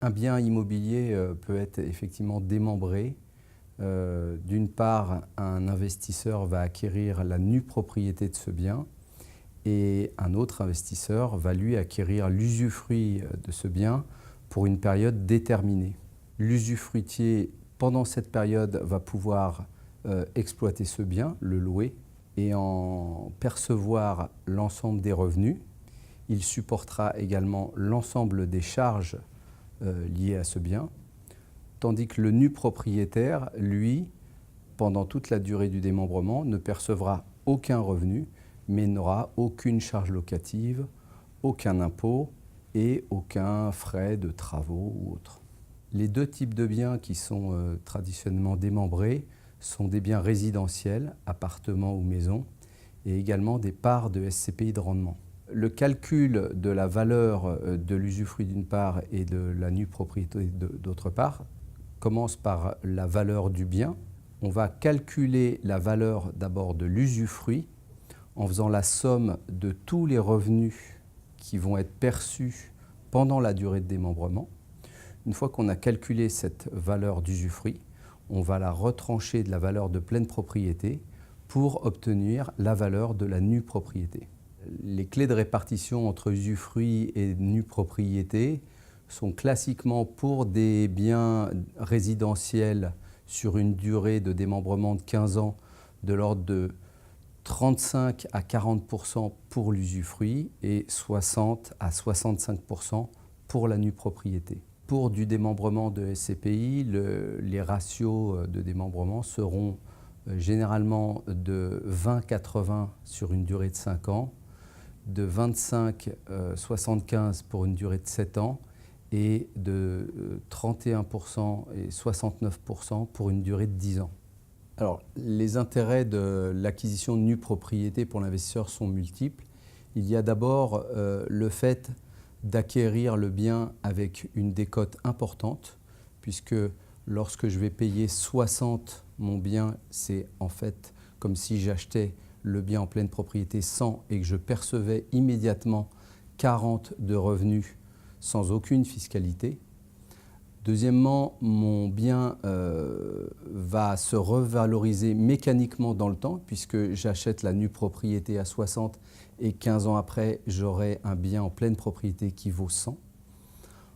Un bien immobilier peut être effectivement démembré. D'une part, un investisseur va acquérir la nue propriété de ce bien et un autre investisseur va lui acquérir l'usufruit de ce bien pour une période déterminée. L'usufruitier, pendant cette période, va pouvoir exploiter ce bien, le louer et en percevoir l'ensemble des revenus. Il supportera également l'ensemble des charges liées à ce bien, tandis que le nu propriétaire, lui, pendant toute la durée du démembrement, ne percevra aucun revenu, mais n'aura aucune charge locative, aucun impôt et aucun frais de travaux ou autres. Les deux types de biens qui sont traditionnellement démembrés sont des biens résidentiels, appartements ou maisons, et également des parts de SCPI de rendement. Le calcul de la valeur de l'usufruit d'une part et de la nue propriété d'autre part commence par la valeur du bien. On va calculer la valeur d'abord de l'usufruit en faisant la somme de tous les revenus qui vont être perçus pendant la durée de démembrement. Une fois qu'on a calculé cette valeur d'usufruit, on va la retrancher de la valeur de pleine propriété pour obtenir la valeur de la nue propriété. Les clés de répartition entre usufruit et nue propriété sont classiquement pour des biens résidentiels sur une durée de démembrement de 15 ans de l'ordre de 35 à 40% pour l'usufruit et 60 à 65% pour la nue propriété. Pour du démembrement de SCPI, les ratios de démembrement seront généralement de 20-80 sur une durée de 5 ans, de 25-75 pour une durée de 7 ans et de 31% et 69% pour une durée de 10 ans. Alors, les intérêts de l'acquisition de nue propriété pour l'investisseur sont multiples. Il y a d'abord le fait d'acquérir le bien avec une décote importante, puisque lorsque je vais payer 60 mon bien, c'est en fait comme si j'achetais le bien en pleine propriété 100 et que je percevais immédiatement 40 de revenus sans aucune fiscalité. Deuxièmement, mon bien va se revaloriser mécaniquement dans le temps puisque j'achète la nue propriété à 60 et 15 ans après, j'aurai un bien en pleine propriété qui vaut 100.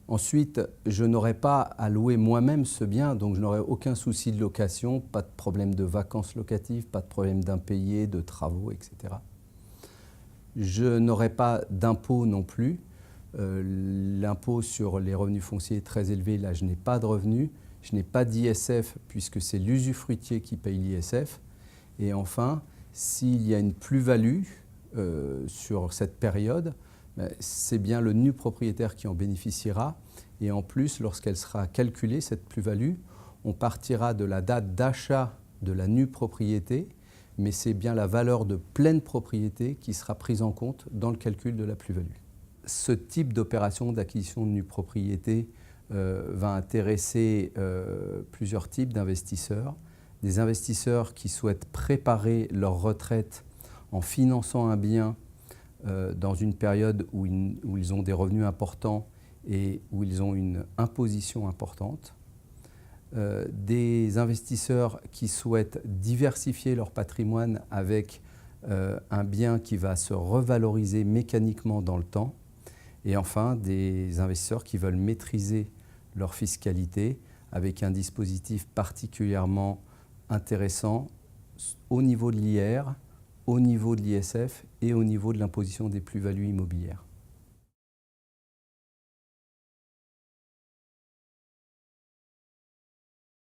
Ensuite, je n'aurai pas à louer moi-même ce bien, donc je n'aurai aucun souci de location, pas de problème de vacances locatives, pas de problème d'impayés, de travaux, etc. Je n'aurai pas d'impôt non plus. L'impôt sur les revenus fonciers est très élevé, là je n'ai pas de revenus. Je n'ai pas d'ISF puisque c'est l'usufruitier qui paye l'ISF. Et enfin, s'il y a une plus-value sur cette période, c'est bien le nu propriétaire qui en bénéficiera. Et en plus, lorsqu'elle sera calculée, cette plus-value, on partira de la date d'achat de la nue propriété, mais c'est bien la valeur de pleine propriété qui sera prise en compte dans le calcul de la plus-value. Ce type d'opération d'acquisition de nue propriété va intéresser plusieurs types d'investisseurs. Des investisseurs qui souhaitent préparer leur retraite en finançant un bien dans une période où ils ont des revenus importants et où ils ont une imposition importante. Des investisseurs qui souhaitent diversifier leur patrimoine avec un bien qui va se revaloriser mécaniquement dans le temps. Et enfin, des investisseurs qui veulent maîtriser leur fiscalité avec un dispositif particulièrement intéressant au niveau de l'IR, au niveau de l'ISF et au niveau de l'imposition des plus-values immobilières.